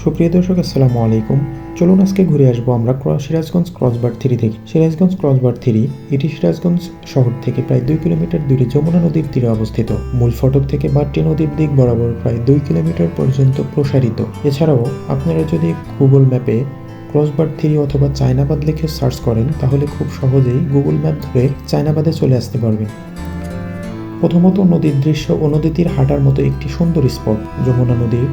সুপ্রিয় দর্শক, আসসালামু আলাইকুম। চলুন আজকে ঘুরে আসবো আমরা সিরাজগঞ্জ ক্রসবার 3 থেকে। সিরাজগঞ্জ ক্রসবার 3 এটি সিরাজগঞ্জ শহর থেকে প্রায় 2 কিলোমিটার দূরে যমুনা নদীর তীরে অবস্থিত। মূল ফটক থেকে বাট্টি নদীর দিক বরাবর প্রায় 2 কিলোমিটার পর্যন্ত প্রসারিত। এছাড়াও আপনারা যদি গুগল ম্যাপে ক্রসবার 3 অথবা চায়নাবাদ লিখে সার্চ করেন তাহলে খুব সহজেই গুগল ম্যাপ ধরে চায়নাবাদে চলে আসতে পারবেন। প্রথমত নদীর দৃশ্য ও নদী তীর হাঁটার মতো একটি সুন্দর স্পট। যমুনা নদীর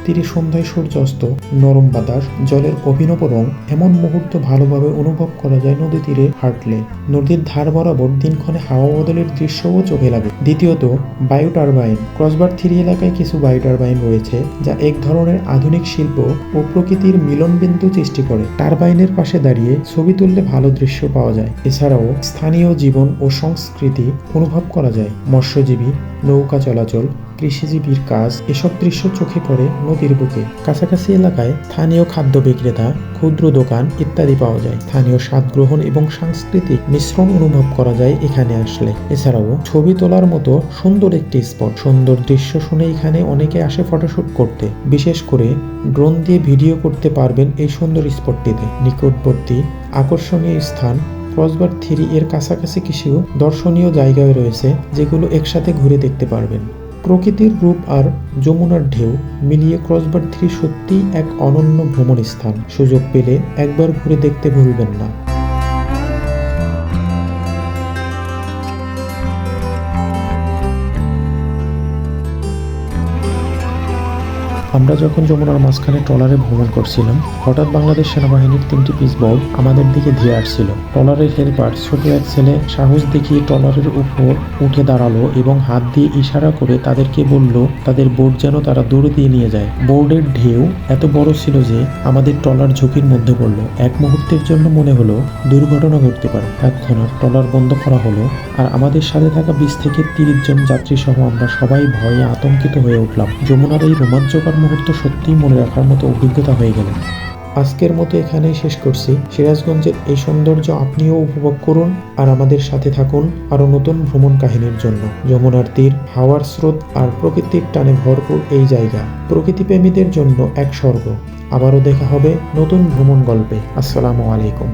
তীরে সন্ধ্যায় সূর্যাস্ত, নরম বাতাস, জলের অভিনব রং, এমন মুহূর্ত ভালোভাবে অনুভব করা যায় নদী তীরে হাঁটলে। নদীর ধার বরাবর দিনক্ষণে হাওয়া বদলের দৃশ্যও চোখে লাগে। দ্বিতীয়ত, বায়ু টারবাইন। ক্রসবার 3 এলাকায় কিছু বায়ু টারবাইন রয়েছে যা এক ধরনের আধুনিক শিল্প ও প্রকৃতির মিলনবিন্দু সৃষ্টি করে। টারবাইনের পাশে দাঁড়িয়ে ছবি তুললে ভালো দৃশ্য পাওয়া যায়। এছাড়াও স্থানীয় জীবন ও সংস্কৃতি অনুভব করা যায়। মৎস্যজীবী, নৌকা চলাচল, কৃষিজীবীর কাজ, এসব দৃশ্য চোখে পড়ে নদীর বুকে। কাছাকাছি এলাকায় স্থানীয় খাদ্য বিক্রেতা, ক্ষুদ্র দোকান ইত্যাদি পাওয়া যায়। স্থানীয় স্বাদ গ্রহণ এবং সাংস্কৃতিক মিশ্রণ অনুভব করা যায় এখানে আসলে। এছাড়াও ছবি তোলার মতো সুন্দর একটি স্পট। সুন্দর দৃশ্য শুনে এখানে অনেকে আসে ফটোশুট করতে। বিশেষ করে ড্রোন দিয়ে ভিডিও করতে পারবেন এই সুন্দর স্পটটিতে। নিকটবর্তী আকর্ষণীয় স্থান ক্রসবার 3 এর কাছাকাছি কিছু দর্শনীয় জায়গায় রয়েছে যেগুলো একসাথে ঘুরে দেখতে পারবেন। প্রকৃতির রূপ আর যমুনার ঢেউ মিলিয়ে ক্রসবার 3 সত্যিই এক অনন্য ভ্রমণ স্থান। সুযোগ পেলে একবার ঘুরে দেখতে ভুলবেন না। আমরা যখন যমুনার মাঝখানে ট্রলারে ভ্রমণ করছিলাম, হঠাৎ বাংলাদেশ সেনাবাহিনীর 3টি পিসবল আমাদের দিকে ধেয়ে আসছিল। ট্রলারের হেল্পার ছোট এক ছেলে সাহস দেখিয়ে ট্রলারের উপর উঠে দাঁড়ালো এবং হাত দিয়ে ইশারা করে তাদেরকে বলল তাদের বোট যেন তারা দূরে দিয়ে নিয়ে যায়। বোর্ডের ঢেউ এত বড় ছিল যে আমাদের ট্রলার ঝুঁকির মধ্যে পড়ল। এক মুহূর্তের জন্য মনে হলো দুর্ঘটনা ঘটতে পারে। তৎক্ষণাৎ ট্রলার বন্ধ করা হলো আর আমাদের সাথে থাকা 20 থেকে 30 জন যাত্রী সহ আমরা সবাই ভয়ে আতঙ্কিত হয়ে উঠলাম। যমুনার এই রোমাঞ্চকর মুহূর্ত সত্যিই মনে রাখার মতো অভিজ্ঞতা হয়ে গেল। আজকের মতো এখানেই শেষ করছি। সিরাজগঞ্জের এই সৌন্দর্য আপনিও উপভোগ করুন আর আমাদের সাথে থাকুন আরো নতুন ভ্রমণ কাহিনীর জন্য। যমুনার তীর, হাওয়ার স্রোত আর প্রকৃতির টানে ভরপুর এই জায়গা প্রকৃতিপ্রেমীদের জন্য এক স্বর্গ। আবারও দেখা হবে নতুন ভ্রমণ গল্পে। আসসালামু আলাইকুম।